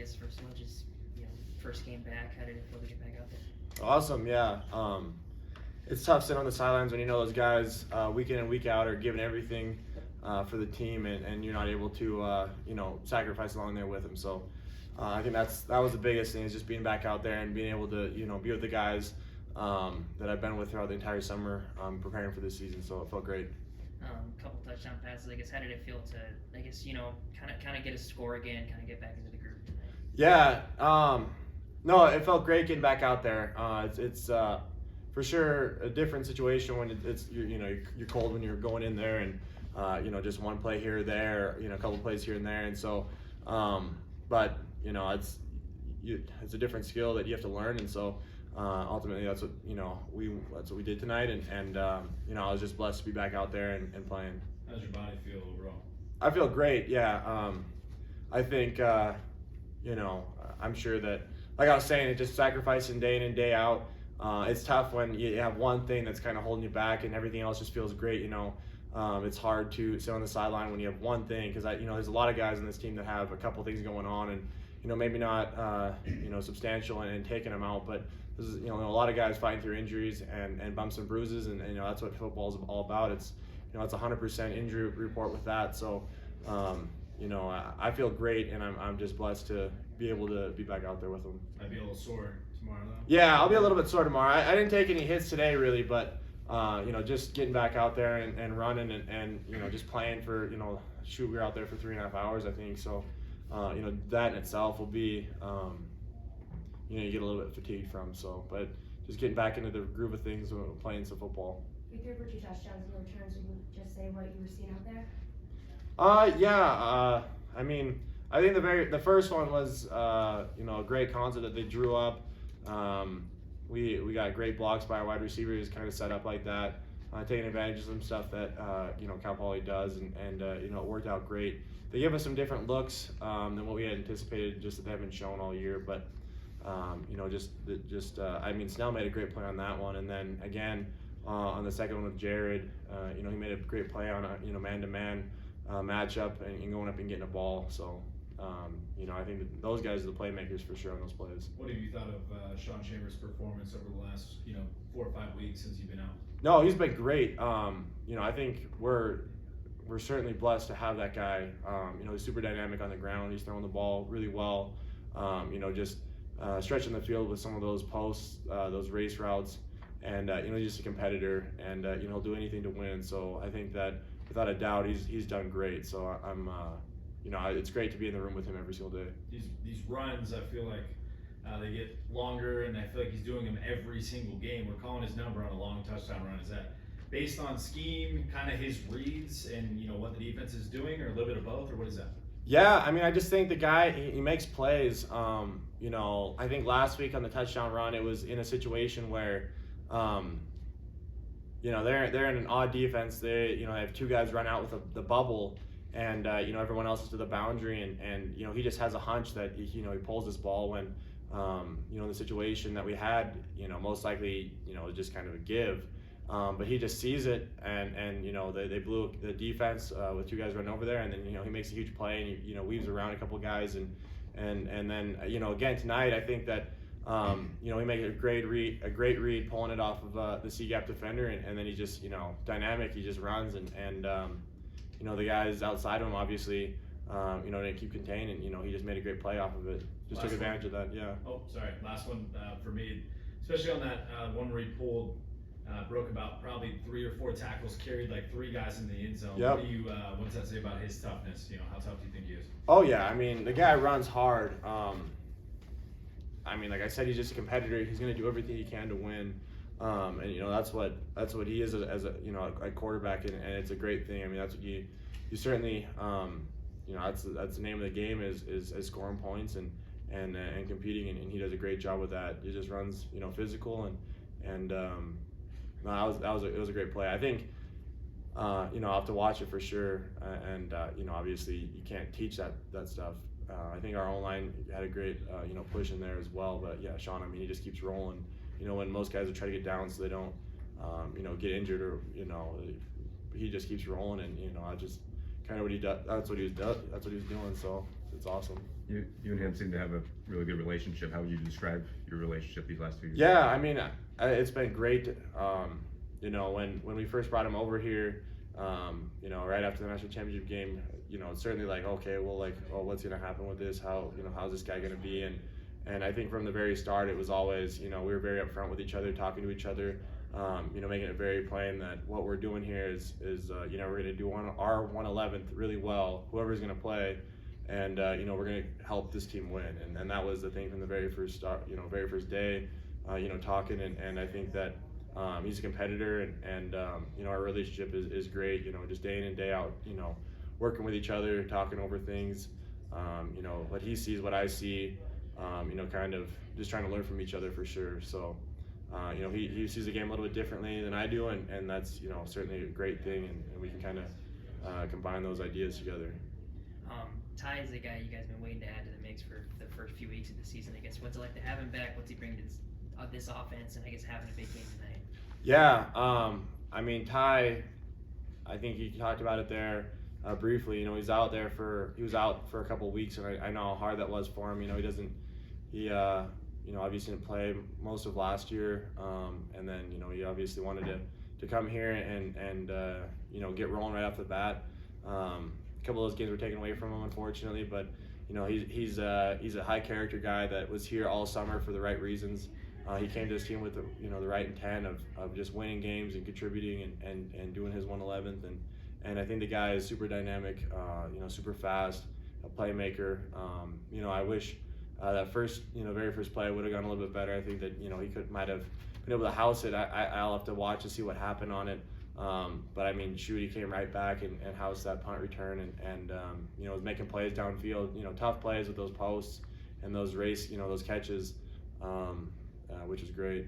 guess first of all, just first game back, how did it feel to get back out there? Awesome, yeah. It's tough sitting on the sidelines when you know those guys week in and week out are giving everything for the team, and you're not able to sacrifice along there with them. So I think that was the biggest thing, is just being back out there and being able to be with the guys that I've been with throughout the entire summer preparing for this season. So it felt great. Couple touchdown passes. I guess how did it feel to kind of get a score again, kind of get back into the group tonight? Yeah. No, it felt great getting back out there. It's for sure a different situation when you're cold when you're going in there, and just one play here or there, a couple plays here and there, and so but it's a different skill that you have to learn, and so ultimately that's what we did tonight, and I was just blessed to be back out there and playing. How does your body feel overall? I feel great. Yeah. I think I'm sure that, like I was saying, it's just sacrificing day in and day out. It's tough when you have one thing that's kind of holding you back and everything else just feels great. It's hard to sit on the sideline when you have one thing, because there's a lot of guys on this team that have a couple things going on, and maybe not substantial and taking them out, but this is a lot of guys fighting through injuries and bumps and bruises, and that's what football is all about. It's it's 100% injury report with that. So I feel great, and I'm just blessed to be able to be back out there with them. Might be a little sore tomorrow though. Yeah, I'll be a little bit sore tomorrow. I didn't take any hits today really, but just getting back out there and running and just playing for we were out there for 3.5 hours, I think. So that in itself will be you get a little bit fatigued from. So, but just getting back into the groove of things and playing some football. You threw for 2 touchdowns in returns. Would you just say what you were seeing out there? Yeah. I think the first one was a great concept that they drew up. We got great blocks by our wide receivers, kind of set up like that, taking advantage of some stuff that Cal Poly does, and it worked out great. They gave us some different looks than what we had anticipated, just that they haven't shown all year. But Snell made a great play on that one, and then again on the second one with Jared, he made a great play on a man-to-man matchup and going up and getting a ball. So I think that those guys are the playmakers for sure on those plays. What have you thought of Sean Chambers' performance over the last 4 or 5 weeks since you've been out? No, he's been great. I think we're certainly blessed to have that guy. He's super dynamic on the ground. He's throwing the ball really well. Just stretching the field with some of those posts, those race routes, and he's just a competitor, and he'll do anything to win. So I think that without a doubt, he's done great. So I'm it's great to be in the room with him every single day. These runs, I feel like they get longer, and I feel like he's doing them every single game. We're calling his number on a long touchdown run. Is that based on scheme, kind of his reads, and what the defense is doing, or a little bit of both, or what is that? Yeah, I just think the guy, he makes plays. I think last week on the touchdown run, it was in a situation where, they're in an odd defense. They have 2 guys run out with the bubble, and everyone else is to the boundary, and he just has a hunch that he pulls this ball when in the situation that we had, most likely just kind of a give, but he just sees it, and they blew the defense with 2 guys running over there, and then he makes a huge play, and he weaves around a couple guys, and then again tonight I think that he made a great read pulling it off of the C gap defender, and then he just dynamic, he just runs, and the guys outside of him obviously didn't keep contained, and he just made a great play off of it. Just took advantage of that. Yeah. Oh, sorry. Last one for me, especially on that one where he pulled, broke about probably 3 or 4 tackles, carried like 3 guys in the end zone. Yep. What does that say about his toughness? How tough do you think he is? Oh yeah, the guy runs hard. Like I said, he's just a competitor. He's going to do everything he can to win. And that's what he is as a quarterback, and it's a great thing. That's what you certainly that's the name of the game is scoring points and competing, and he does a great job with that. He just runs physical, and it was a great play. I think I'll have to watch it for sure, and obviously you can't teach that stuff. I think our O-line had a great push in there as well, but yeah, Sean, he just keeps rolling. When most guys are trying to get down so they don't get injured, or he just keeps rolling, and I just kind of what he does. That's what he was doing. So it's awesome. You and him seem to have a really good relationship. How would you describe your relationship these last few years? Yeah, I mean, it's been great. You know, when we first brought him over here, you know, right after the national championship game, you know, it's certainly like, okay, well, like, oh, what's gonna happen with this? How's this guy gonna be? And I think from the very start, it was always, you know, we were very upfront with each other, talking to each other, you know, making it very plain that what we're doing here is you know, we're gonna do our 111th really well, whoever's gonna play. And you know, we're going to help this team win, and that was the thing from the very first start, you know, very first day, you know, talking, and I think that he's a competitor, and you know, our relationship is great, you know, just day in and day out, you know, working with each other, talking over things, you know, what he sees, what I see, you know, kind of just trying to learn from each other for sure. So you know, he sees the game a little bit differently than I do, and that's, you know, certainly a great thing, and we can kind of combine those ideas together. Ty is the guy you guys have been waiting to add to the mix for the first few weeks of the season. I guess what's it like to have him back? What's he bring to this offense? And I guess having a big game tonight. Yeah, I mean, Ty, I think he talked about it there briefly. You know, he was out for a couple of weeks, and I know how hard that was for him. You know, he you know, obviously didn't play most of last year, and then, you know, he obviously wanted to come here and you know, get rolling right off the bat. A couple of those games were taken away from him, unfortunately, but you know, he's a high character guy that was here all summer for the right reasons. He came to this team with the right intent of just winning games and contributing and doing his 111th, and I think the guy is super dynamic, you know, super fast, a playmaker. You know, I wish that very first play would have gone a little bit better. I think that, you know, he might have been able to house it. I'll have to watch to see what happened on it. But I mean, shoot, he came right back and housed that punt return, and you know, was making plays downfield, you know, tough plays with those posts and those those catches, which is great.